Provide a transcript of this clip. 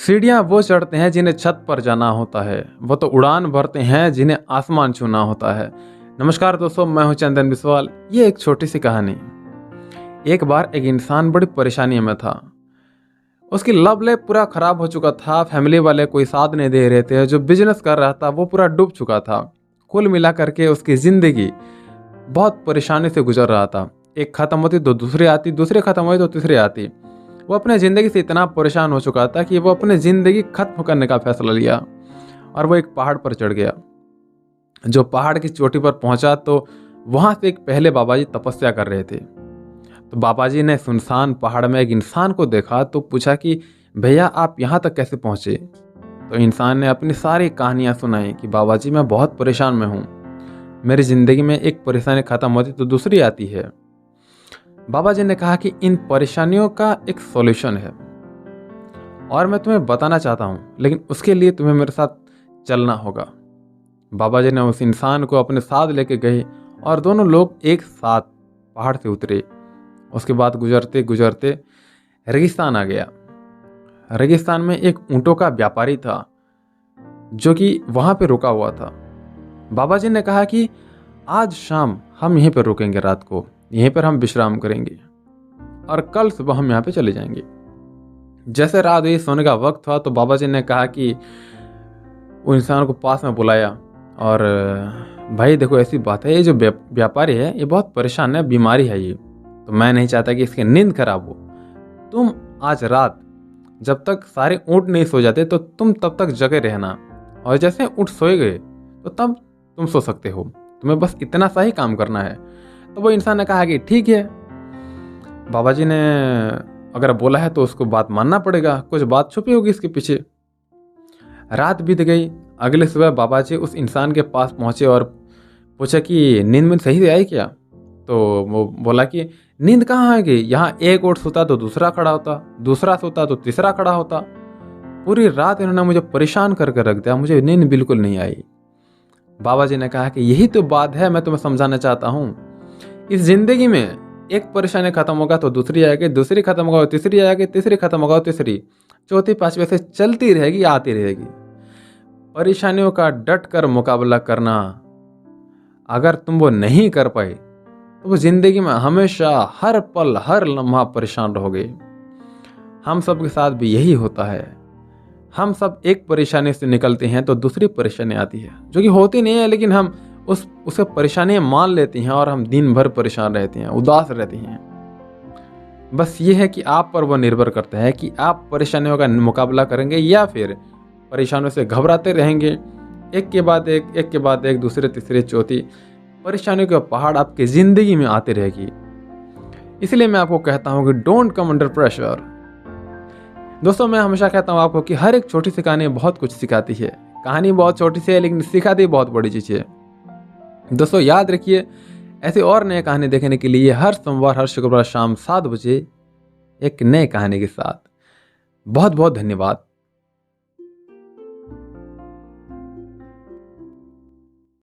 सीढ़ियाँ वो चढ़ते हैं जिन्हें छत पर जाना होता है, वो तो उड़ान भरते हैं जिन्हें आसमान छूना होता है। नमस्कार दोस्तों, मैं हूं चंदन बिस्वाल। ये एक छोटी सी कहानी। एक बार एक इंसान बड़ी परेशानी में था। उसकी लव लाइफ पूरा खराब हो चुका था। फैमिली वाले कोई साथ नहीं दे रहे थे। जो बिजनेस कर रहा था वो पूरा डूब चुका था। कुल मिला करके उसकी जिंदगी बहुत परेशानी से गुजर रहा था। एक खत्म होती तो दूसरी आती, दूसरी खत्म हुई तो तीसरी आती। वो अपने ज़िंदगी से इतना परेशान हो चुका था कि वो अपने ज़िंदगी खत्म करने का फैसला लिया और वो एक पहाड़ पर चढ़ गया। जो पहाड़ की चोटी पर पहुंचा तो वहां से एक पहले बाबा जी तपस्या कर रहे थे। तो बाबा जी ने सुनसान पहाड़ में एक इंसान को देखा तो पूछा कि भैया आप यहाँ तक कैसे पहुंचे। तो इंसान ने अपनी सारी कहानियां सुनाई कि बाबा जी मैं बहुत परेशान में हूँ। मेरी ज़िंदगी में एक परेशानी ख़त्म होती तो दूसरी आती है। बाबा जी ने कहा कि इन परेशानियों का एक सॉल्यूशन है और मैं तुम्हें बताना चाहता हूँ, लेकिन उसके लिए तुम्हें मेरे साथ चलना होगा। बाबा जी ने उस इंसान को अपने साथ लेके गए और दोनों लोग एक साथ पहाड़ से उतरे। उसके बाद गुजरते गुजरते रेगिस्तान आ गया। रेगिस्तान में एक ऊँटों का व्यापारी था जो कि वहाँ पे रुका हुआ था। बाबा जी ने कहा कि आज शाम हम यहीं पर रुकेंगे, रात को यहीं पर हम विश्राम करेंगे और कल सुबह हम यहाँ पे चले जाएंगे। जैसे रात हुई, सोने का वक्त हुआ तो बाबा जी ने कहा कि वो इंसान को पास में बुलाया और भाई देखो ऐसी बात है, ये जो व्यापारी है ये बहुत परेशान है, बीमारी है ये, तो मैं नहीं चाहता कि इसकी नींद खराब हो। तुम आज रात जब तक सारे ऊँट नहीं सो जाते तो तुम तब तक जगे रहना, और जैसे ऊँट सोए गए तो तब तुम सो सकते हो। तुम्हें बस इतना सा ही काम करना है। तो वो इंसान ने कहा कि ठीक है। बाबा जी ने अगर बोला है तो उसको बात मानना पड़ेगा, कुछ बात छुपी होगी इसके पीछे। रात बीत गई। अगले सुबह बाबा जी उस इंसान के पास पहुंचे और पूछा कि नींद में सही से आई क्या। तो वो बोला कि नींद कहाँ आएगी, यहाँ एक ऊँट सोता तो दूसरा खड़ा होता, दूसरा सोता तो तीसरा खड़ा होता। पूरी रात इन्होंने मुझे परेशान करके रख दिया, मुझे नींद बिल्कुल नहीं आई। बाबा जी ने कहा कि यही तो बात है, मैं तुम्हें समझाना चाहता हूँ। इस जिंदगी में एक परेशानी खत्म होगा तो दूसरी आएगी, दूसरी खत्म होगा तो तीसरी आएगी, तीसरी खत्म होगा तो तीसरी, चौथी पांचवी से चलती रहेगी, आती रहेगी। परेशानियों का डट कर मुकाबला करना, अगर तुम वो नहीं कर पाए तो वो जिंदगी में हमेशा हर पल हर लम्हा परेशान रहोगे। हम सब के साथ भी यही होता है। हम सब एक परेशानी से निकलते हैं तो दूसरी परेशानी आती है जो कि होती नहीं है, लेकिन हम उसे परेशानियां मान लेती हैं और हम दिन भर परेशान रहते हैं, उदास रहते हैं। बस ये है कि आप पर वो निर्भर करता है कि आप परेशानियों का मुकाबला करेंगे या फिर परेशानियों से घबराते रहेंगे। एक के बाद एक के बाद एक, दूसरे तीसरे चौथी परेशानियों का पहाड़ आपकी ज़िंदगी में आती रहेगी। इसलिए मैं आपको कहता हूँ कि डोंट कम अंडर प्रेशर। दोस्तों, मैं हमेशा कहता हूँ आपको कि हर एक छोटी सी कहानी बहुत कुछ सिखाती है। कहानी बहुत छोटी सी है लेकिन सिखाती बहुत बड़ी चीज़ है। दोस्तों याद रखिए, ऐसे और नए कहानी देखने के लिए हर सोमवार हर शुक्रवार शाम 7 बजे एक नए कहानी के साथ। बहुत बहुत धन्यवाद।